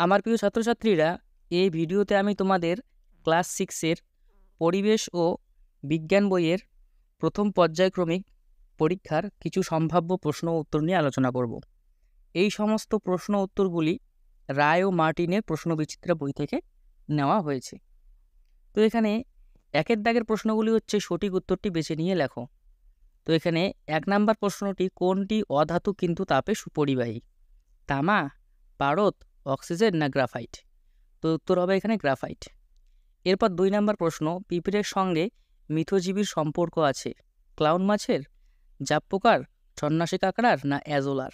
আমার প্রিয় ছাত্রছাত্রীরা, এই ভিডিওতে আমি তোমাদের ক্লাস 6-এর পরিবেশ ও বিজ্ঞান বইয়ের প্রথম পর্যায়ক্রমিক পরীক্ষার কিছু সম্ভাব্য প্রশ্ন ও উত্তর নিয়ে আলোচনা করব। এই সমস্ত প্রশ্ন উত্তরগুলি রায় ও মার্টিনের প্রশ্নবিচিত্রা বই থেকে নেওয়া হয়েছে। তো এখানে একের দাগের প্রশ্নগুলি হচ্ছে সঠিক উত্তরটি বেছে নিয়ে লেখো। তো এখানে 1 নাম্বার প্রশ্নটি, কোনটি অধাতু কিন্তু তাপে সুপরিবাহী? তামা, পারদ, অক্সিজেন না গ্রাফাইট? তো উত্তর হবে এখানে গ্রাফাইট। এরপর 2 নাম্বার প্রশ্ন, পিঁপড়ের সঙ্গে মিথজীবীর সম্পর্ক আছে ক্লাউন মাছের, জাপ পোকার, সন্ন্যাসী কাঁকড়ার না অ্যাজোলার?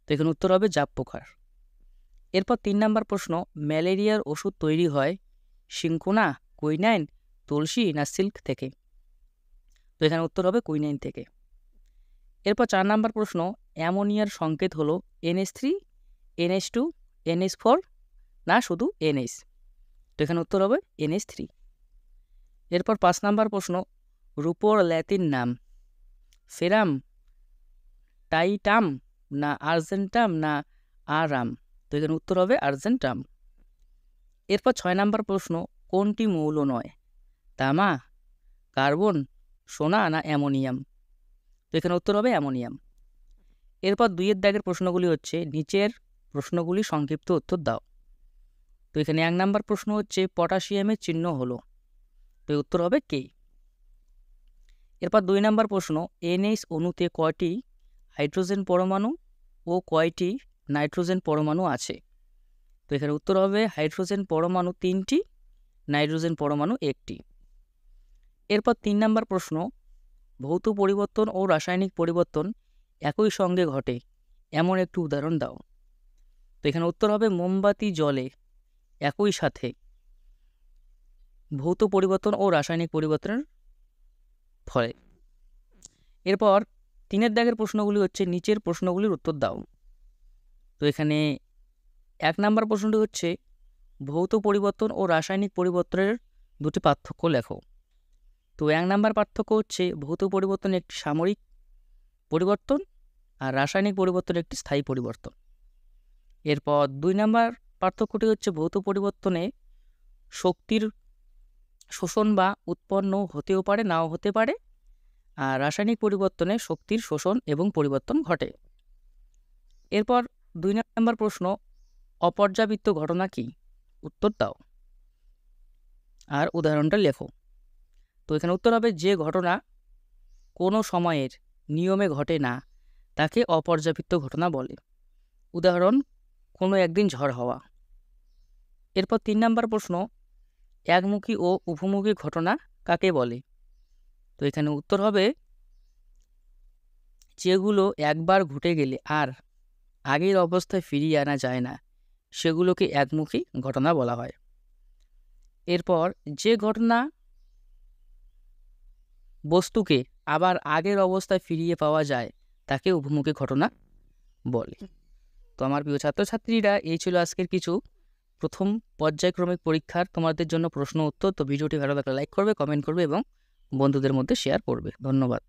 তো এখানে উত্তর হবে জাপ পোকার। এরপর 3 নাম্বার প্রশ্ন, ম্যালেরিয়ার ওষুধ তৈরি হয় সিনকোনা, কুইনাইন, তুলসী না সিল্ক থেকে? তো এখানে উত্তর হবে কুইনাইন থেকে। এরপর 4 নাম্বার প্রশ্ন, অ্যামোনিয়ার সংকেত হলো NH3, NH2, NH4 না শুধু NH? তো এখানে উত্তর হবে NH3। এরপর 5 নাম্বার প্রশ্ন, রূপোর ল্যাতিন নাম ফেরাম, টাইটাম না আর্জেন্টাম না আরাম? তো এখানে উত্তর হবে আর্জেন্টাম। এরপর 6 নাম্বার প্রশ্ন, কোনটি মৌল নয়? তামা, কার্বন, সোনা না অ্যামোনিয়াম? তো এখানে উত্তর হবে অ্যামোনিয়াম। এরপর 2-এর দাগের প্রশ্নগুলি হচ্ছে, নিচের প্রশ্নগুলি সংক্ষিপ্ত উত্তর দাও। তো এখানে 1 নাম্বার প্রশ্ন হচ্ছে, পটাশিয়ামের চিহ্ন হলো? তো উত্তর হবে কে। এরপর 2 নাম্বার প্রশ্ন, NH অণুতে কয়টি হাইড্রোজেন পরমাণু ও কয়টি নাইট্রোজেন পরমাণু আছে? তো এখানে উত্তর হবে হাইড্রোজেন পরমাণু 3টি, নাইট্রোজেন পরমাণু 1টি। এরপর 3 নাম্বার প্রশ্ন, ভৌত পরিবর্তন ও রাসায়নিক পরিবর্তন একই সঙ্গে ঘটে এমন একটি উদাহরণ দাও। তো এখানে উত্তর হবে মোমবাতি জলে একই সাথে ভৌত পরিবর্তন ও রাসায়নিক পরিবর্তনের ফলে। এরপর 3-এর দাগের প্রশ্নগুলি হচ্ছে, নিচের প্রশ্নগুলির উত্তর দাও। তো এখানে 1 নাম্বার প্রশ্নটি হচ্ছে, ভৌত পরিবর্তন ও রাসায়নিক পরিবর্তনের দুটি পার্থক্য লেখো। তো 1 নাম্বার পার্থক্য হচ্ছে, ভৌত পরিবর্তন একটি সাময়িক পরিবর্তন আর রাসায়নিক পরিবর্তন একটি স্থায়ী পরিবর্তন। এরপর 2 নাম্বার পার্থক্যটি হচ্ছে, ভৌত পরিবর্তনে শক্তির শোষণ বা উৎপন্ন হতেও পারে, নাও হতে পারে, আর রাসায়নিক পরিবর্তনে শক্তির শোষণ এবং পরিবর্তন ঘটে। এরপর 2 নাম্বার প্রশ্ন, অপর্যাবৃত্ত ঘটনা কি? উত্তর দাও আর উদাহরণটা লেখো। তো এখানে উত্তর হবে, যে ঘটনা কোনো সময়ের নিয়মে ঘটে না তাকে অপর্যাবৃত্ত ঘটনা বলে। উদাহরণ, কোনো একদিন ঝড় হওয়া। এরপর 3 নাম্বার প্রশ্ন, একমুখী ও উভমুখী ঘটনা কাকে বলে? তো এখানে উত্তর হবে, যেগুলো একবার ঘটে গেলে আর আগের অবস্থায় ফিরিয়ে আনা যায় না সেগুলোকে একমুখী ঘটনা বলা হয়। এরপর যে ঘটনা বস্তুকে আবার আগের অবস্থায় ফিরিয়ে পাওয়া যায় তাকে উভমুখী ঘটনা বলে। তো আমার প্রিয় ছাত্রছাত্রীরা, এই ছিল আজকের কিছু প্রথম পর্যায়ক্রমিক পরীক্ষার তোমাদের জন্য প্রশ্ন উত্তর। তো ভিডিওটি ভালো লাগলে লাইক করবে, কমেন্ট করবে এবং বন্ধুদের মধ্যে শেয়ার করবে। ধন্যবাদ।